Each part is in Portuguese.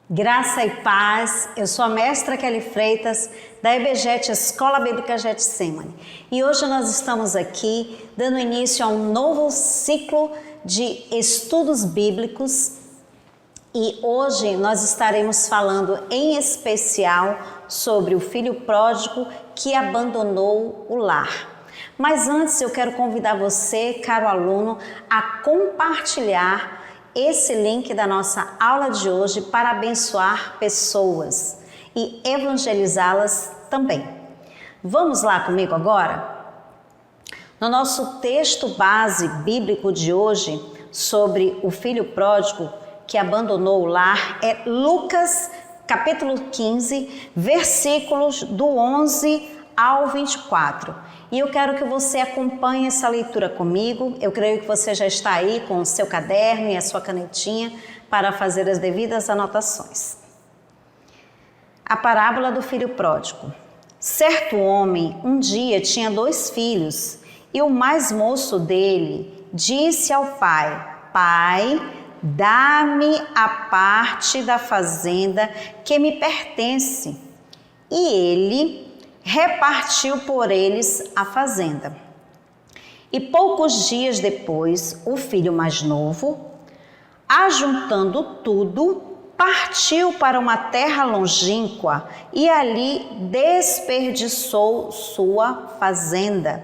Graça e paz, eu sou a mestra Kelly Freitas, da EBGET, Escola Bíblica Getsemane. E hoje nós estamos aqui dando início a um novo ciclo de estudos bíblicos. E hoje nós estaremos falando em especial sobre o filho pródigo que abandonou o lar. Mas antes eu quero convidar você, caro aluno, a compartilhar esse link da nossa aula de hoje para abençoar pessoas e evangelizá-las também. Vamos lá comigo agora? No nosso texto base bíblico de hoje sobre o filho pródigo que abandonou o lar é Lucas capítulo 15, versículos do 11 ao 24. E eu quero que você acompanhe essa leitura comigo. Eu creio que você já está aí com o seu caderno e a sua canetinha para fazer as devidas anotações. A parábola do filho pródigo. Certo homem um dia tinha 2 filhos e o mais moço dele disse ao pai: Pai, dá-me a parte da fazenda que me pertence. E ele repartiu por eles a fazenda. E poucos dias depois, o filho mais novo, ajuntando tudo, partiu para uma terra longínqua e ali desperdiçou sua fazenda,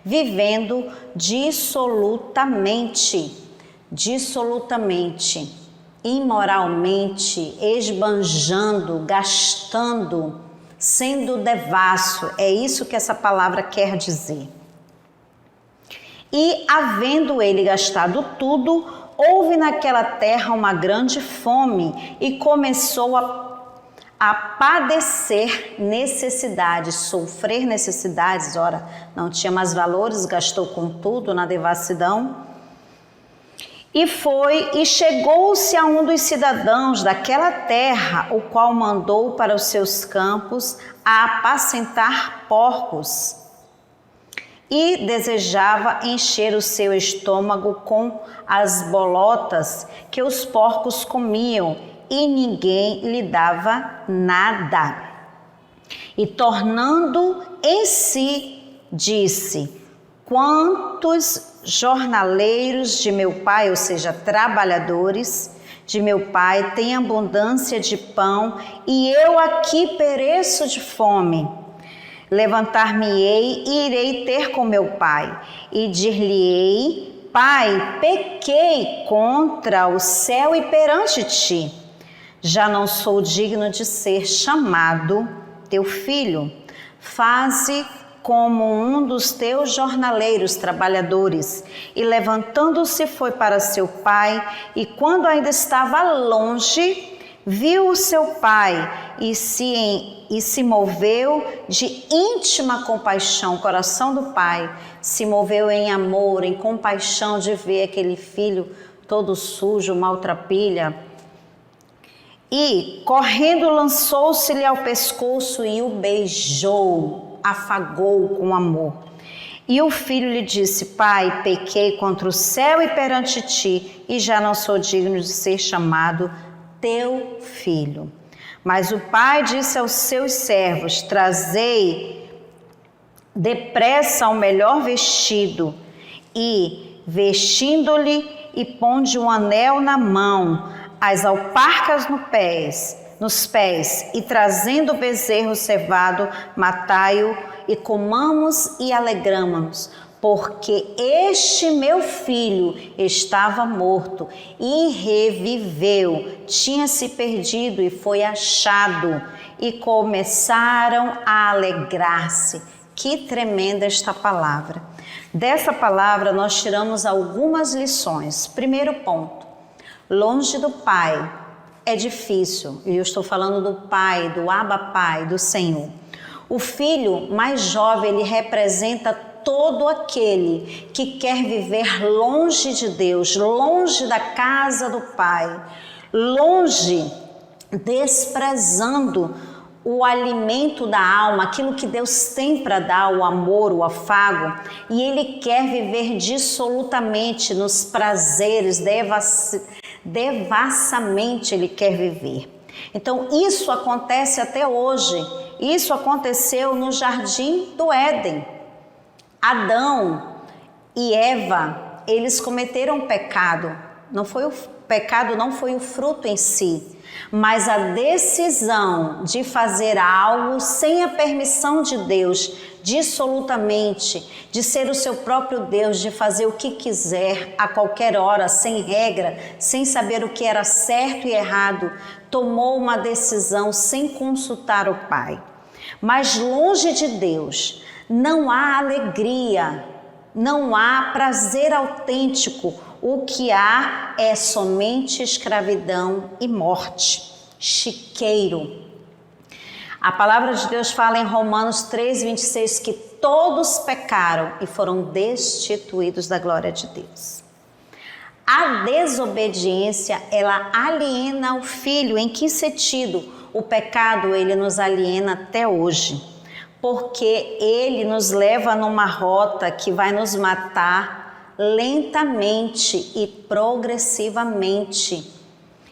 vivendo dissolutamente, imoralmente, esbanjando, gastando, sendo devasso. É isso que essa palavra quer dizer. E, havendo ele gastado tudo, houve naquela terra uma grande fome e começou a padecer necessidades, sofrer necessidades. Ora, não tinha mais valores, gastou com tudo na devassidão. E chegou-se a um dos cidadãos daquela terra, o qual mandou para os seus campos a apacentar porcos. E desejava encher o seu estômago com as bolotas que os porcos comiam, e ninguém lhe dava nada. E tornando em si, disse: Quantos jornaleiros de meu pai, ou seja, trabalhadores de meu pai, têm abundância de pão, e eu aqui pereço de fome. Levantar-me-ei e irei ter com meu pai, e dir-lhe-ei: Pai, pequei contra o céu e perante ti. Já não sou digno de ser chamado teu filho. Faze como um dos teus jornaleiros trabalhadores. E levantando-se foi para seu pai, e quando ainda estava longe, viu o seu pai e se moveu de íntima compaixão. O coração do pai se moveu em amor, em compaixão de ver aquele filho todo sujo, maltrapilha. E, correndo, lançou-se-lhe ao pescoço e o beijou, afagou com amor. E o filho lhe disse: Pai, pequei contra o céu e perante ti, e já não sou digno de ser chamado teu filho. Mas o pai disse aos seus servos: Trazei depressa o melhor vestido, e vestindo-lhe, e ponde um anel na mão, as alparcas nos pés, e trazendo o bezerro cevado, matai-o, e comamos e alegramo-nos, porque este meu filho estava morto e reviveu, tinha se perdido e foi achado, e começaram a alegrar-se. Que tremenda esta palavra! Dessa palavra nós tiramos algumas lições. Primeiro ponto: longe do Pai é difícil, e eu estou falando do Pai, do Abba Pai, do Senhor. O filho mais jovem, ele representa todo aquele que quer viver longe de Deus, longe da casa do Pai, longe, desprezando o alimento da alma, aquilo que Deus tem para dar, o amor, o afago, e ele quer viver dissolutamente nos prazeres, devassamente ele quer viver. Então isso acontece até hoje. Isso aconteceu no Jardim do Éden. Adão e Eva, eles cometeram pecado. Pecado não foi o fruto em si, mas a decisão de fazer algo sem a permissão de Deus, dissolutamente, de ser o seu próprio Deus, de fazer o que quiser, a qualquer hora, sem regra, sem saber o que era certo e errado, tomou uma decisão sem consultar o Pai. Mas longe de Deus, não há alegria, não há prazer autêntico. O que há é somente escravidão e morte, chiqueiro. A palavra de Deus fala em Romanos 3:26 que todos pecaram e foram destituídos da glória de Deus. A desobediência, ela aliena o filho. Em que sentido? O pecado, ele nos aliena até hoje, porque ele nos leva numa rota que vai nos matar lentamente e progressivamente.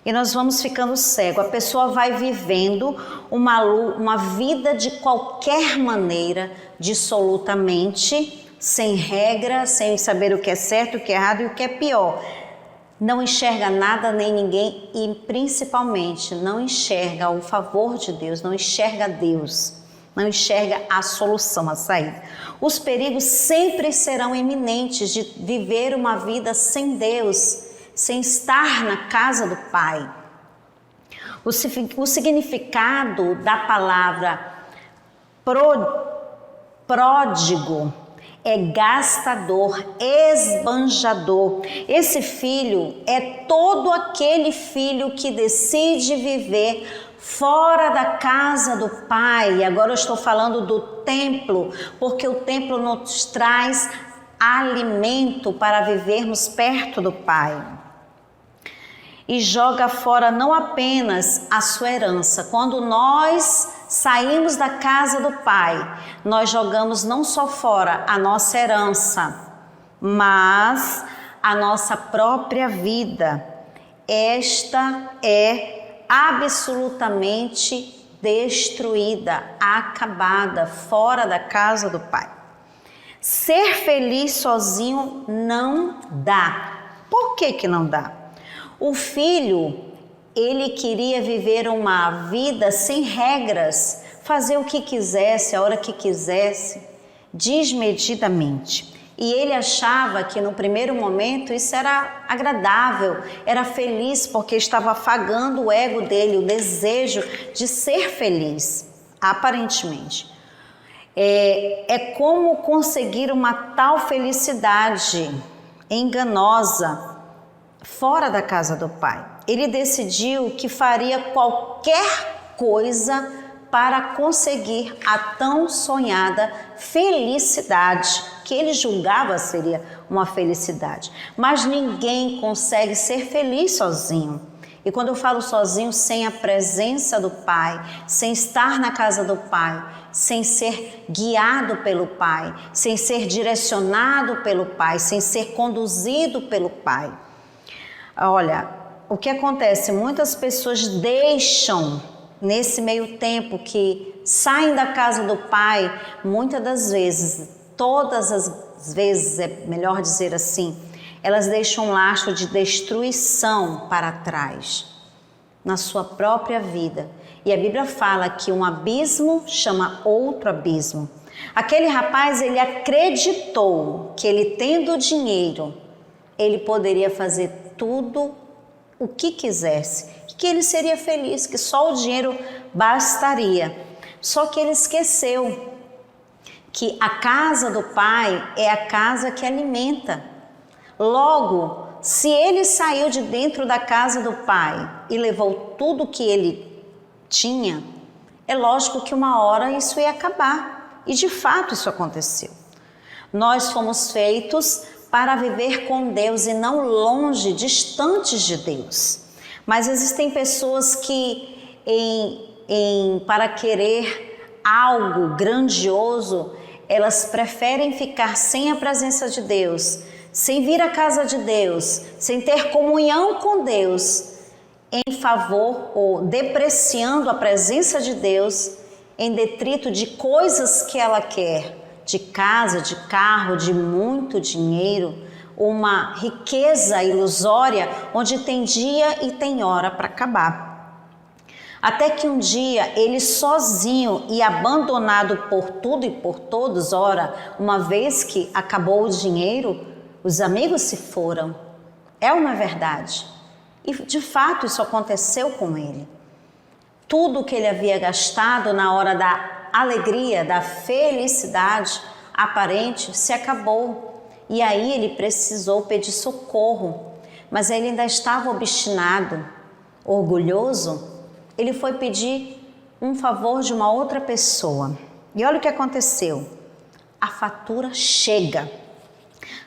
E nós vamos ficando cego. A pessoa vai vivendo uma vida de qualquer maneira, dissolutamente, sem regra, sem saber o que é certo, o que é errado e o que é pior. Não enxerga nada nem ninguém e principalmente não enxerga o favor de Deus, não enxerga Deus, não enxerga a solução, a saída. Os perigos sempre serão iminentes de viver uma vida sem Deus, sem estar na casa do Pai. O significado da palavra pródigo é gastador, esbanjador. Esse filho é todo aquele filho que decide viver fora da casa do Pai. Agora eu estou falando do templo, porque o templo nos traz alimento para vivermos perto do Pai. E joga fora não apenas a sua herança. Quando nós saímos da casa do Pai, nós jogamos não só fora a nossa herança, mas a nossa própria vida. Esta é absolutamente destruída, acabada, fora da casa do Pai. Ser feliz sozinho não dá. Por que não dá? O filho, ele queria viver uma vida sem regras, fazer o que quisesse, a hora que quisesse, desmedidamente. E ele achava que no primeiro momento isso era agradável, era feliz, porque estava afagando o ego dele, o desejo de ser feliz, aparentemente. É como conseguir uma tal felicidade enganosa fora da casa do Pai. Ele decidiu que faria qualquer coisa para conseguir a tão sonhada felicidade, que ele julgava seria uma felicidade. Mas ninguém consegue ser feliz sozinho. E quando eu falo sozinho, sem a presença do Pai, sem estar na casa do Pai, sem ser guiado pelo Pai, sem ser direcionado pelo Pai, sem ser conduzido pelo Pai. Olha, o que acontece? Muitas pessoas deixam, nesse meio tempo que saem da casa do Pai, muitas das vezes, todas as vezes, é melhor dizer assim, elas deixam um lastro de destruição para trás, na sua própria vida. E a Bíblia fala que um abismo chama outro abismo. Aquele rapaz, ele acreditou que ele tendo dinheiro, ele poderia fazer tudo o que quisesse, que ele seria feliz, que só o dinheiro bastaria. Só que ele esqueceu que a casa do Pai é a casa que alimenta. Logo, se ele saiu de dentro da casa do Pai e levou tudo que ele tinha, é lógico que uma hora isso ia acabar. E de fato isso aconteceu. Nós fomos feitos para viver com Deus e não longe, distantes de Deus. Mas existem pessoas que, para querer algo grandioso, elas preferem ficar sem a presença de Deus, sem vir à casa de Deus, sem ter comunhão com Deus, em favor ou depreciando a presença de Deus em detrito de coisas que ela quer, de casa, de carro, de muito dinheiro, uma riqueza ilusória onde tem dia e tem hora para acabar. Até que um dia ele sozinho e abandonado por tudo e por todos, ora, uma vez que acabou o dinheiro, os amigos se foram. É uma verdade. E de fato isso aconteceu com ele. Tudo que ele havia gastado na hora da alegria, da felicidade aparente, se acabou. E aí ele precisou pedir socorro. Mas ele ainda estava obstinado, orgulhoso. Ele foi pedir um favor de uma outra pessoa. E olha o que aconteceu. A fatura chega.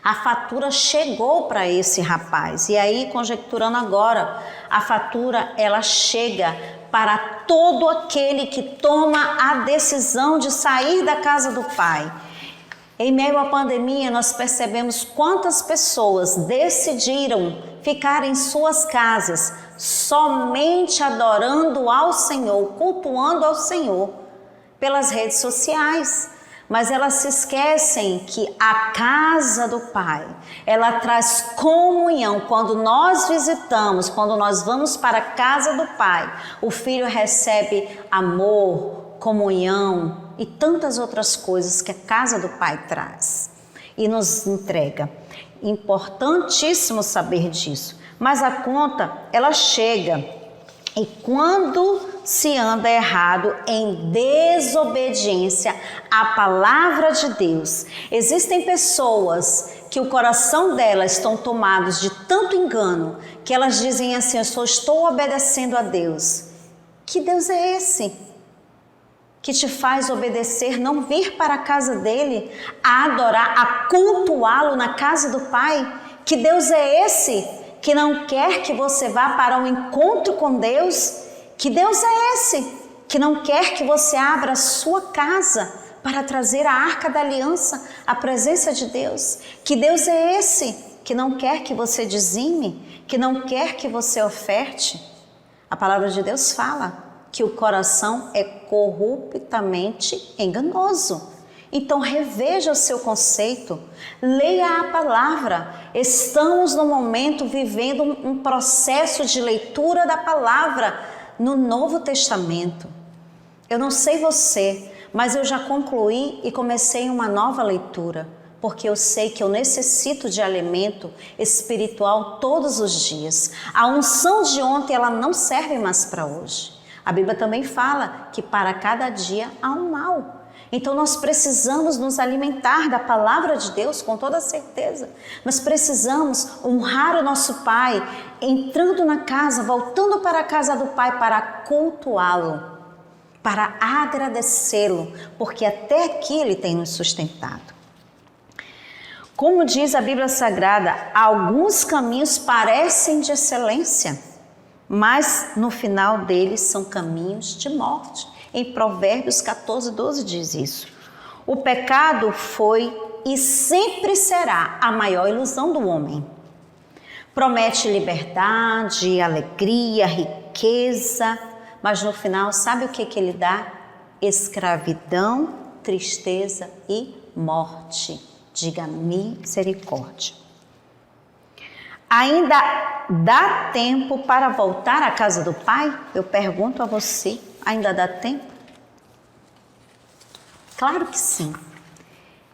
A fatura chegou para esse rapaz. E aí, conjecturando agora, a fatura ela chega para todo aquele que toma a decisão de sair da casa do Pai. Em meio à pandemia, nós percebemos quantas pessoas decidiram ficar em suas casas somente adorando ao Senhor, cultuando ao Senhor pelas redes sociais. Mas elas se esquecem que a casa do Pai, ela traz comunhão. Quando nós visitamos, quando nós vamos para a casa do Pai, o Filho recebe amor, comunhão e tantas outras coisas que a casa do Pai traz e nos entrega. Importantíssimo saber disso. Mas a conta, ela chega. E quando se anda errado em desobediência à palavra de Deus, existem pessoas que o coração delas estão tomados de tanto engano que elas dizem assim: eu só estou obedecendo a Deus. Que Deus é esse que te faz obedecer, não vir para a casa dele, a adorar, a cultuá-lo na casa do Pai? Que Deus é esse que não quer que você vá para um encontro com Deus? Que Deus é esse que não quer que você abra a sua casa para trazer a arca da aliança, a presença de Deus? Que Deus é esse que não quer que você dizime, que não quer que você oferte? A palavra de Deus fala que o coração é corruptamente enganoso. Então reveja o seu conceito, leia a palavra. Estamos no momento vivendo um processo de leitura da palavra no Novo Testamento. Eu não sei você, mas eu já concluí e comecei uma nova leitura, porque eu sei que eu necessito de alimento espiritual todos os dias. A unção de ontem, ela não serve mais para hoje. A Bíblia também fala que para cada dia há um mal. Então nós precisamos nos alimentar da palavra de Deus com toda certeza. Nós precisamos honrar o nosso Pai, entrando na casa, voltando para a casa do Pai para cultuá-lo, para agradecê-lo, porque até aqui Ele tem nos sustentado. Como diz a Bíblia Sagrada, alguns caminhos parecem de excelência, mas no final deles são caminhos de morte. Em Provérbios 14, 12 diz isso. O pecado foi e sempre será a maior ilusão do homem. Promete liberdade, alegria, riqueza, mas no final sabe o que ele dá? Escravidão, tristeza e morte. Diga misericórdia. Ainda dá tempo para voltar à casa do Pai? Eu pergunto a você, ainda dá tempo? Claro que sim.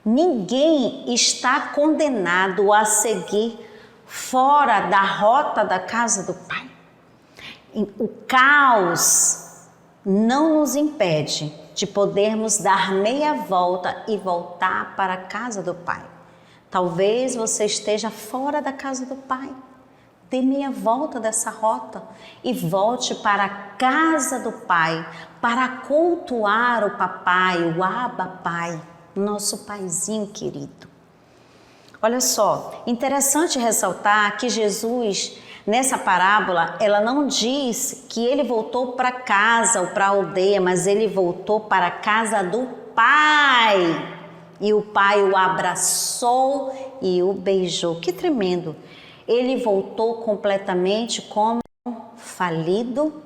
Ninguém está condenado a seguir fora da rota da casa do Pai. O caos não nos impede de podermos dar meia volta e voltar para a casa do Pai. Talvez você esteja fora da casa do Pai. Dê meia volta dessa rota e volte para a casa do Pai, para cultuar o Papai, o Abba Pai, nosso Paizinho querido. Olha só, interessante ressaltar que Jesus, nessa parábola, ela não diz que ele voltou para casa ou para a aldeia, mas ele voltou para a casa do Pai. E o Pai o abraçou e o beijou. Que tremendo! Ele voltou completamente como falido,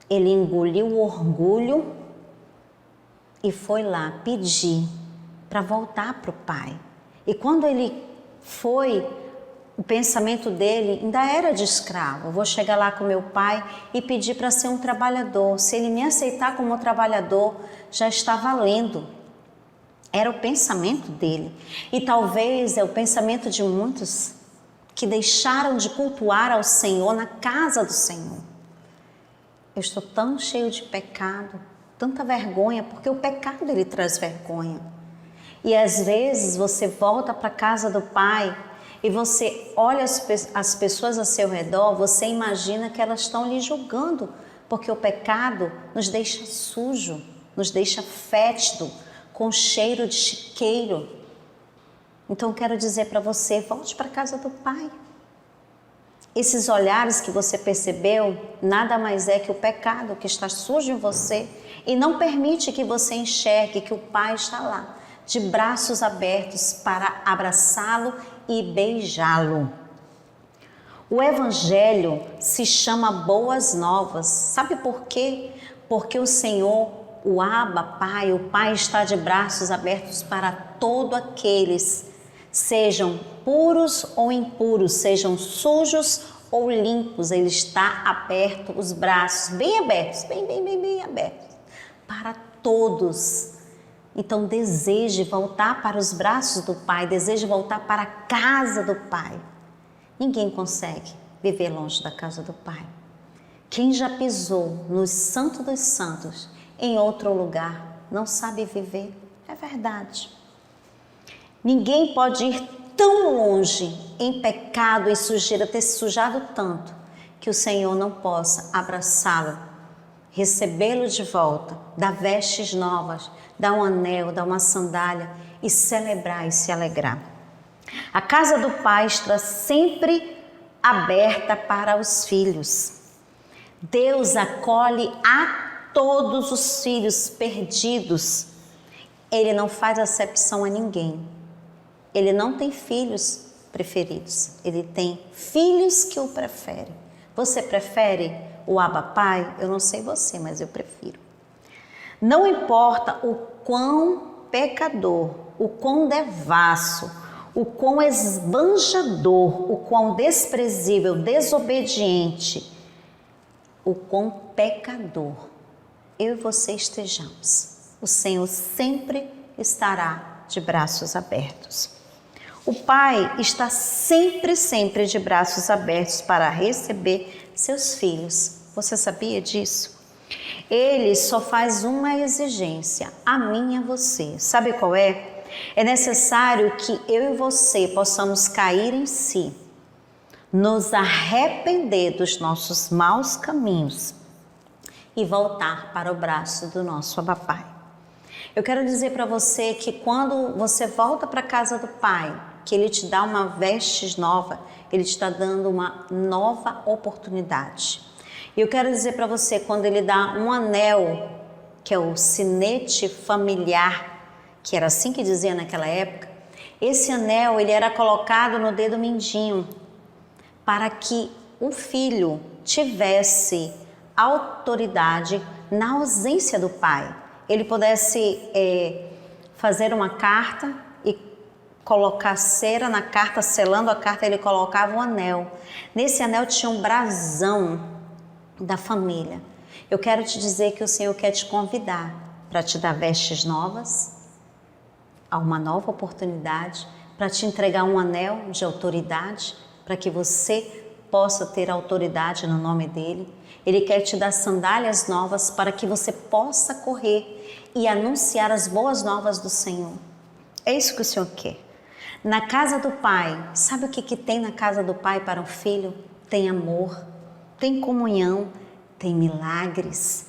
ele engoliu o orgulho e foi lá pedir para voltar para o pai. E quando ele foi, o pensamento dele ainda era de escravo. Eu vou chegar lá com meu pai e pedir para ser um trabalhador. Se ele me aceitar como trabalhador, já está valendo. Era o pensamento dele. E talvez é o pensamento de muitos que deixaram de cultuar ao Senhor na casa do Senhor. Eu estou tão cheio de pecado, tanta vergonha, porque o pecado ele traz vergonha. E às vezes você volta para a casa do Pai e você olha as pessoas ao seu redor, você imagina que elas estão lhe julgando, porque o pecado nos deixa sujo, nos deixa fétido, com cheiro de chiqueiro. Então eu quero dizer para você, volte para a casa do Pai. Esses olhares que você percebeu, nada mais é que o pecado que está sujo em você e não permite que você enxergue que o Pai está lá, de braços abertos para abraçá-lo e beijá-lo. O Evangelho se chama Boas Novas. Sabe por quê? Porque o Senhor, o Abba, Pai, o Pai está de braços abertos para todos aqueles, sejam puros ou impuros, sejam sujos ou limpos, Ele está aberto, os braços bem abertos, bem abertos, para todos. Então deseje voltar para os braços do Pai, deseje voltar para a casa do Pai. Ninguém consegue viver longe da casa do Pai. Quem já pisou no Santo dos Santos, em outro lugar, não sabe viver, é verdade. Ninguém pode ir tão longe em pecado e sujeira, ter se sujado tanto, que o Senhor não possa abraçá-lo, recebê-lo de volta, dar vestes novas, dar um anel, dar uma sandália e celebrar e se alegrar. A casa do Pai está sempre aberta para os filhos. Deus acolhe a todos os filhos perdidos. Ele não faz acepção a ninguém. Ele não tem filhos preferidos. Ele tem filhos que o preferem. Você prefere o Abba Pai? Eu não sei você, mas eu prefiro. Não importa o quão pecador, o quão devasso, o quão esbanjador, o quão desprezível, desobediente, o quão pecador eu e você estejamos, o Senhor sempre estará de braços abertos. O Pai está sempre de braços abertos para receber seus filhos. Você sabia disso? Ele só faz uma exigência, a mim e a você. Sabe qual é? É necessário que eu e você possamos cair em si, nos arrepender dos nossos maus caminhos e voltar para o braço do nosso Abba Pai. Eu quero dizer para você que quando você volta para a casa do Pai, que Ele te dá uma vestes nova, Ele te está dando uma nova oportunidade. E eu quero dizer para você, quando Ele dá um anel, que é o sinete familiar, que era assim que dizia naquela época, esse anel ele era colocado no dedo mindinho, para que o filho tivesse autoridade na ausência do pai. Ele pudesse fazer uma carta e colocar cera na carta, selando a carta, ele colocava um anel. Nesse anel tinha um brasão da família. Eu quero te dizer que o Senhor quer te convidar para te dar vestes novas, a uma nova oportunidade, para te entregar um anel de autoridade, para que você possa ter autoridade no nome dEle. Ele quer te dar sandálias novas para que você possa correr e anunciar as boas novas do Senhor. É isso que o Senhor quer. Na casa do Pai, sabe o que tem na casa do Pai para o filho? Tem amor, tem comunhão, tem milagres,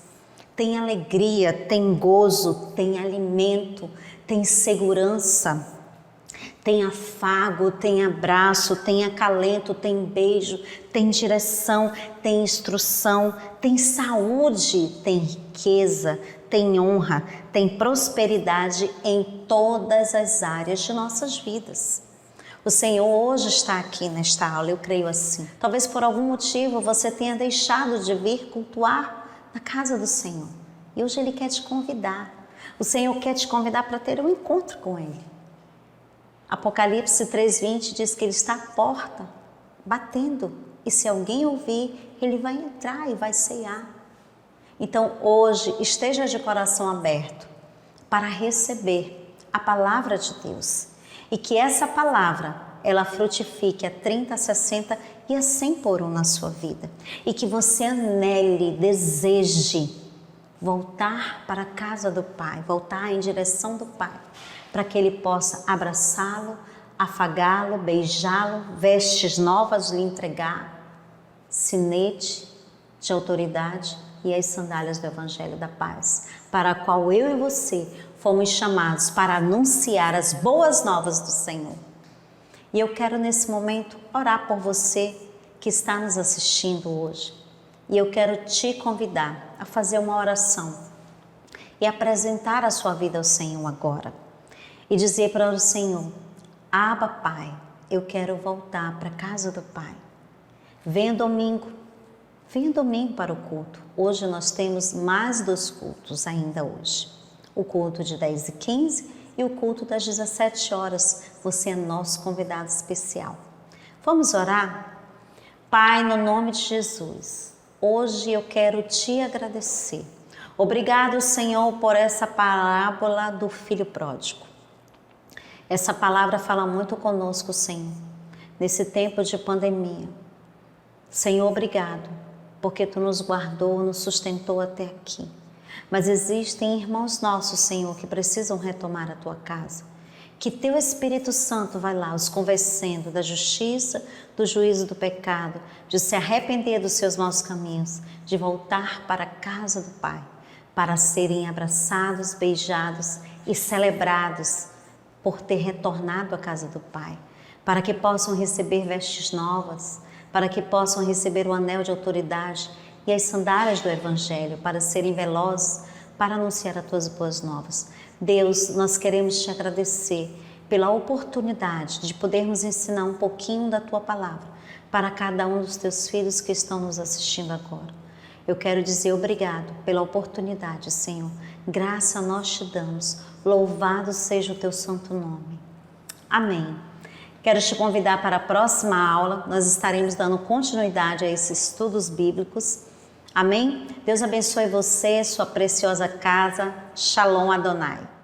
tem alegria, tem gozo, tem alimento, tem segurança, tem afago, tem abraço, tem acalento, tem beijo, tem direção, tem instrução, tem saúde, tem riqueza, tem honra, tem prosperidade em todas as áreas de nossas vidas. O Senhor hoje está aqui nesta aula, eu creio assim. Talvez por algum motivo você tenha deixado de vir cultuar na casa do Senhor. E hoje Ele quer te convidar. O Senhor quer te convidar para ter um encontro com Ele. Apocalipse 3:20 diz que Ele está à porta, batendo. E se alguém ouvir, Ele vai entrar e vai ceiar. Então hoje esteja de coração aberto para receber a palavra de Deus. E que essa palavra, ela frutifique a 30, a 60 e a 100 por um na sua vida. E que você anele, deseje voltar para a casa do Pai, voltar em direção do Pai, para que Ele possa abraçá-lo, afagá-lo, beijá-lo, vestes novas lhe entregar, sinete de autoridade e as sandálias do Evangelho da Paz, para a qual eu e você fomos chamados para anunciar as boas novas do Senhor. E eu quero nesse momento orar por você que está nos assistindo hoje. E eu quero te convidar a fazer uma oração e apresentar a sua vida ao Senhor agora. E dizer para o Senhor: Abba, Pai, eu quero voltar para a casa do Pai. Venha domingo para o culto. Hoje nós temos mais 2 cultos ainda hoje. O culto de 10h15 e o culto das 17 horas. Você é nosso convidado especial. Vamos orar? Pai, no nome de Jesus, hoje eu quero te agradecer. Obrigado, Senhor, por essa parábola do filho pródigo. Essa palavra fala muito conosco, Senhor, nesse tempo de pandemia. Senhor, obrigado, porque Tu nos guardou, nos sustentou até aqui. Mas existem irmãos nossos, Senhor, que precisam retomar a Tua casa. Que Teu Espírito Santo vai lá os convencendo da justiça, do juízo do pecado, de se arrepender dos seus maus caminhos, de voltar para a casa do Pai, para serem abraçados, beijados e celebrados por ter retornado à casa do Pai, para que possam receber vestes novas, para que possam receber o anel de autoridade e as sandálias do Evangelho, para serem velozes, para anunciar as Tuas boas novas. Deus, nós queremos Te agradecer pela oportunidade de podermos ensinar um pouquinho da Tua palavra para cada um dos Teus filhos que estão nos assistindo agora. Eu quero dizer obrigado pela oportunidade, Senhor. Graça nós Te damos. Louvado seja o Teu santo nome. Amém. Quero te convidar para a próxima aula. Nós estaremos dando continuidade a esses estudos bíblicos. Amém? Deus abençoe você, sua preciosa casa. Shalom Adonai.